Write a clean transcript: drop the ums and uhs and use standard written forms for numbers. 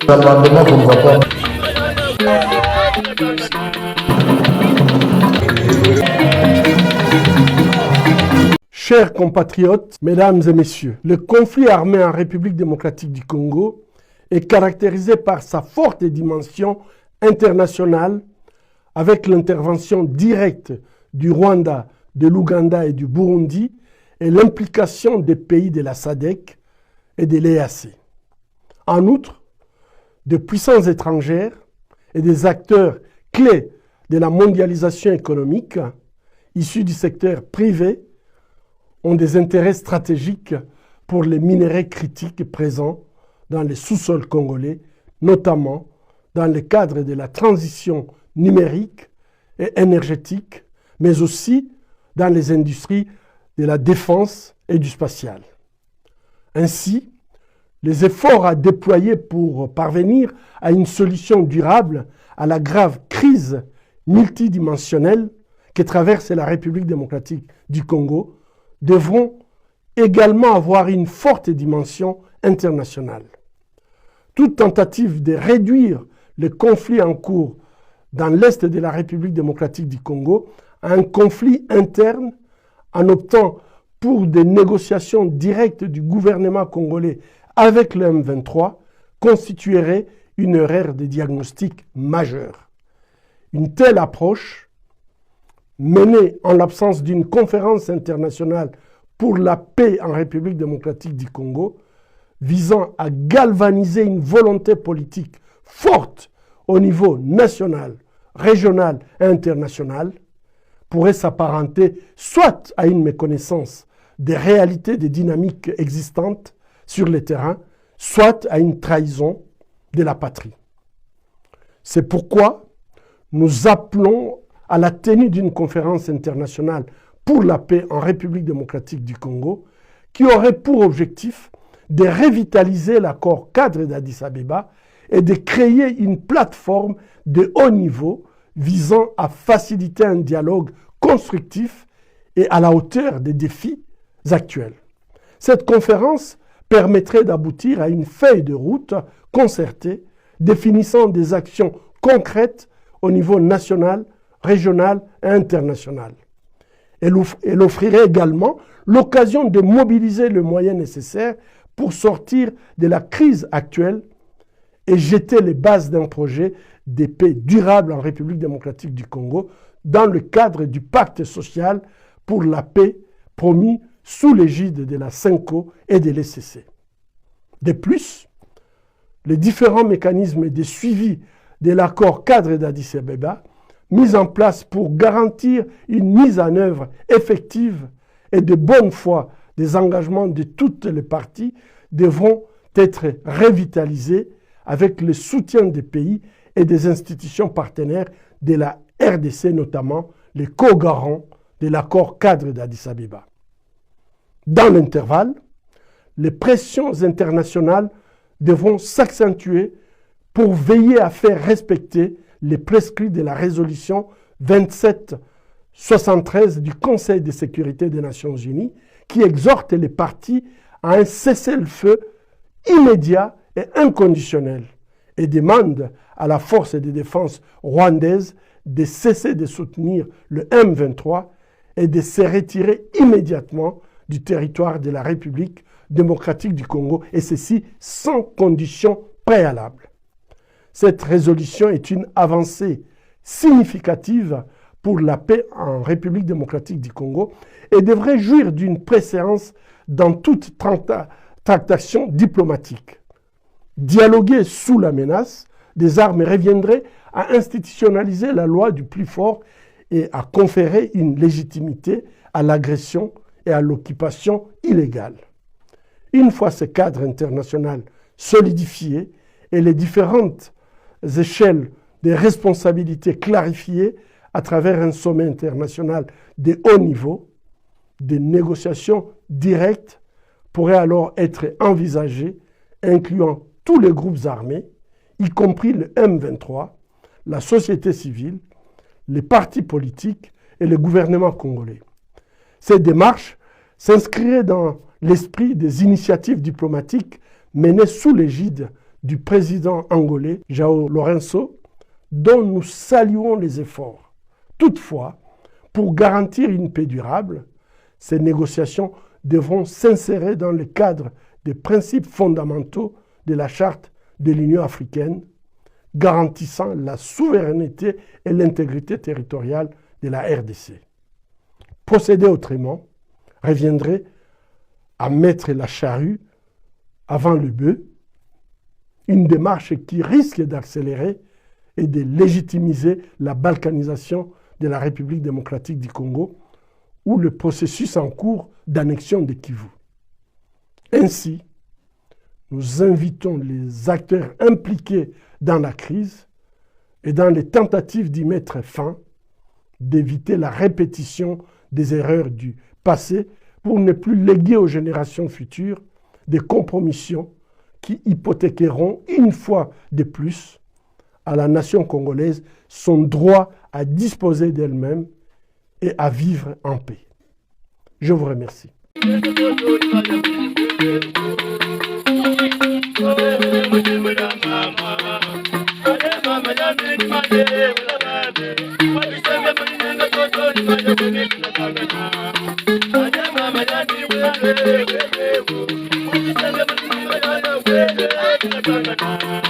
L'amendement qu'on va pas. Chers compatriotes, mesdames et messieurs, le conflit armé en République démocratique du Congo est caractérisé par sa forte dimension internationale avec l'intervention directe du Rwanda, de l'Ouganda et du Burundi et l'implication des pays de la SADC et de l'EAC. En outre, de puissances étrangères et des acteurs clés de la mondialisation économique issus du secteur privé ont des intérêts stratégiques pour les minerais critiques présents dans les sous-sols congolais, notamment dans le cadre de la transition numérique et énergétique, mais aussi dans les industries de la défense et du spatial. Ainsi, les efforts à déployer pour parvenir à une solution durable à la grave crise multidimensionnelle que traverse la République démocratique du Congo devront également avoir une forte dimension internationale. Toute tentative de réduire le conflit en cours dans l'Est de la République démocratique du Congo à un conflit interne en optant pour des négociations directes du gouvernement congolais avec le M23 constituerait une erreur de diagnostic majeure. Une telle approche, menée en l'absence d'une conférence internationale pour la paix en République démocratique du Congo, visant à galvaniser une volonté politique forte au niveau national, régional et international, pourrait s'apparenter soit à une méconnaissance des réalités des dynamiques existantes sur le terrain, soit à une trahison de la patrie. C'est pourquoi nous appelons à la tenue d'une conférence internationale pour la paix en République démocratique du Congo, qui aurait pour objectif de revitaliser l'accord cadre d'Addis Abeba et de créer une plateforme de haut niveau visant à faciliter un dialogue constructif et à la hauteur des défis actuels. Cette conférence permettrait d'aboutir à une feuille de route concertée définissant des actions concrètes au niveau national, régional et international. Elle offrirait également l'occasion de mobiliser le moyen nécessaire pour sortir de la crise actuelle et jeter les bases d'un projet de paix durable en République démocratique du Congo dans le cadre du pacte social pour la paix promis sous l'égide de la CENCO et de l'ECC. De plus, les différents mécanismes de suivi de l'accord cadre d'Addis Abeba mis en place pour garantir une mise en œuvre effective et de bonne foi des engagements de toutes les parties devront être revitalisés avec le soutien des pays et des institutions partenaires de la RDC, notamment les co-garants de l'accord cadre d'Addis Abeba. Dans l'intervalle, les pressions internationales devront s'accentuer pour veiller à faire respecter les prescrits de la résolution 2773 du Conseil de sécurité des Nations Unies qui exhorte les parties à un cessez-le-feu immédiat et inconditionnel et demande à la force de défense rwandaise de cesser de soutenir le M23 et de se retirer immédiatement du territoire de la République démocratique du Congo, et ceci sans condition préalable. Cette résolution est une avancée significative pour la paix en République démocratique du Congo et devrait jouir d'une préséance dans toute tractation diplomatique. Dialoguer sous la menace des armes reviendrait à institutionnaliser la loi du plus fort et à conférer une légitimité à l'agression et à l'occupation illégale. Une fois ce cadre international solidifié et les différentes échelles des responsabilités clarifiées à travers un sommet international de haut niveau, des négociations directes pourraient alors être envisagées, incluant tous les groupes armés, y compris le M23, la société civile, les partis politiques et le gouvernement congolais. Cette démarche s'inscrirait dans l'esprit des initiatives diplomatiques menées sous l'égide du président angolais João Lourenço, dont nous saluons les efforts. Toutefois, pour garantir une paix durable, ces négociations devront s'insérer dans le cadre des principes fondamentaux de la Charte de l'Union africaine, garantissant la souveraineté et l'intégrité territoriale de la RDC. Procéder autrement reviendrait à mettre la charrue avant le bœuf, une démarche qui risque d'accélérer et de légitimiser la balkanisation de la République démocratique du Congo ou le processus en cours d'annexion de Kivu. Ainsi, nous invitons les acteurs impliqués dans la crise et dans les tentatives d'y mettre fin, d'éviter la répétition des erreurs du passé pour ne plus léguer aux générations futures des compromissions qui hypothéqueront une fois de plus à la nation congolaise son droit à disposer d'elle-même et à vivre en paix. Je vous remercie. Thank you.